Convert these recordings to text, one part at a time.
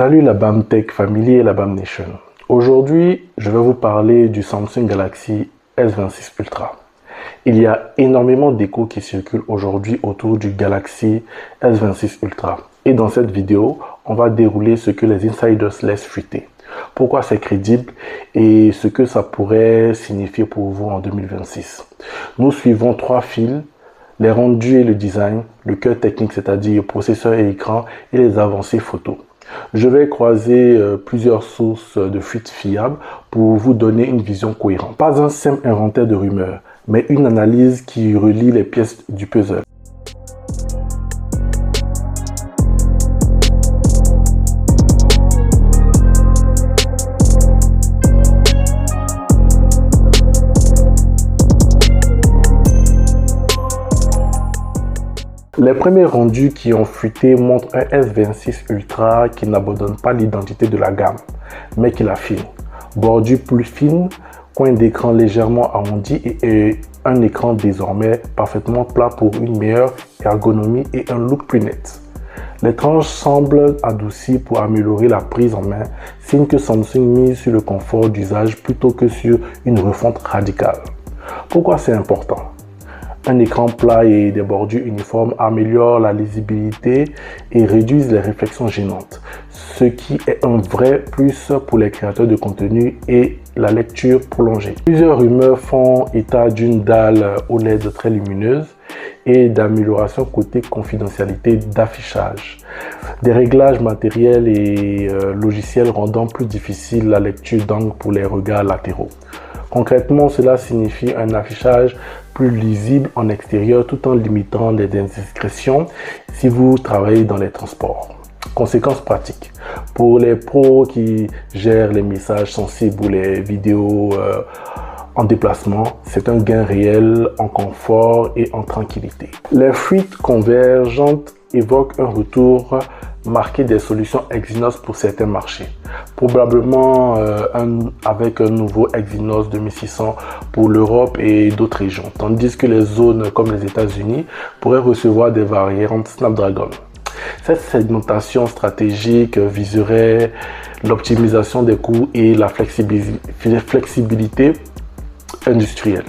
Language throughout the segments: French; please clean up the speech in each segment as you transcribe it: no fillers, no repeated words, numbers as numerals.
Salut la BAM Tech Family et la BAM Nation. Aujourd'hui, je vais vous parler du Samsung Galaxy S26 Ultra. Il y a énormément d'échos qui circulent aujourd'hui autour du Galaxy S26 Ultra. Et dans cette vidéo, on va dérouler ce que les insiders laissent fuiter. Pourquoi c'est crédible et ce que ça pourrait signifier pour vous en 2026. Nous suivons trois fils: les rendus et le design, le cœur technique, c'est-à-dire processeur et écran, et les avancées photos. Je vais croiser plusieurs sources de fuites fiables pour vous donner une vision cohérente. Pas un simple inventaire de rumeurs, mais une analyse qui relie les pièces du puzzle. Les premiers rendus qui ont fuité montrent un S26 Ultra qui n'abandonne pas l'identité de la gamme, mais qui l'affine. Bordure plus fine, coin d'écran légèrement arrondi et un écran désormais parfaitement plat pour une meilleure ergonomie et un look plus net. Les tranches semblent adoucies pour améliorer la prise en main, signe que Samsung mise sur le confort d'usage plutôt que sur une refonte radicale. Pourquoi c'est important? Un écran plat et des bordures uniformes améliorent la lisibilité et réduisent les réflexions gênantes, ce qui est un vrai plus pour les créateurs de contenu et la lecture prolongée. Plusieurs rumeurs font état d'une dalle OLED très lumineuse et d'amélioration côté confidentialité d'affichage. Des réglages matériels et logiciels rendant plus difficile la lecture d'angle pour les regards latéraux. Concrètement, cela signifie un affichage plus lisible en extérieur tout en limitant les indiscrétions si vous travaillez dans les transports. Conséquences pratiques. Pour les pros qui gèrent les messages sensibles ou les vidéos en déplacement, c'est un gain réel en confort et en tranquillité. Les fuites convergentes évoquent un retour marqué des solutions Exynos pour certains marchés. Probablement avec un nouveau Exynos 2600 pour l'Europe et d'autres régions, tandis que les zones comme les États-Unis pourraient recevoir des variantes Snapdragon. Cette segmentation stratégique viserait l'optimisation des coûts et la flexibilité industrielle,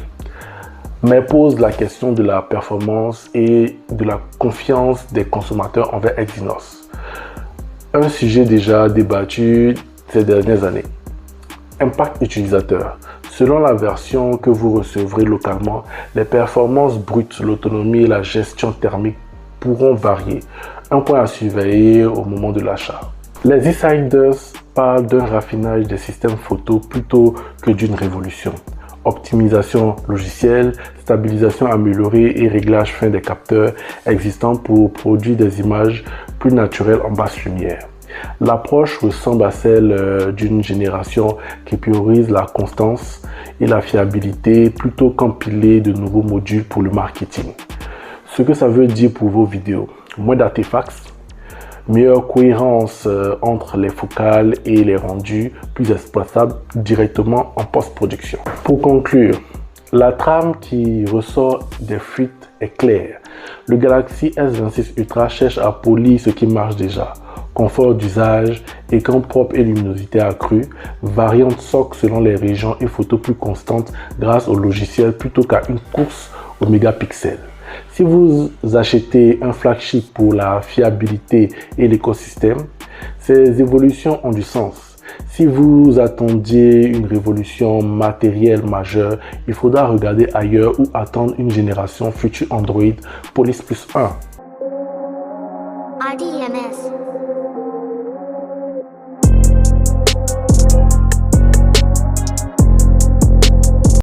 mais pose la question de la performance et de la confiance des consommateurs envers Exynos. Un sujet déjà débattu ces dernières années. Impact utilisateur. Selon la version que vous recevrez localement, les performances brutes, l'autonomie et la gestion thermique pourront varier. Un point à surveiller au moment de l'achat. Les insiders parlent d'un raffinage des systèmes photo plutôt que d'une révolution. Optimisation logicielle, stabilisation améliorée et réglage fin des capteurs existants pour produire des images plus naturelles en basse lumière. L'approche ressemble à celle d'une génération qui priorise la constance et la fiabilité plutôt qu'empiler de nouveaux modules pour le marketing. Ce que ça veut dire pour vos vidéos: moins d'artefacts, meilleure cohérence entre les focales et les rendus, plus exploitables directement en post-production. Pour conclure, la trame qui ressort des fuites est claire. Le Galaxy S26 Ultra cherche à polir ce qui marche déjà. Confort d'usage, écran propre et luminosité accrue, variante SOC selon les régions et photos plus constantes grâce au logiciel plutôt qu'à une course aux mégapixels. Si vous achetez un flagship pour la fiabilité et l'écosystème, ces évolutions ont du sens. Si vous attendiez une révolution matérielle majeure, il faudra regarder ailleurs ou attendre une génération future Android Police Plus 1. RDMS.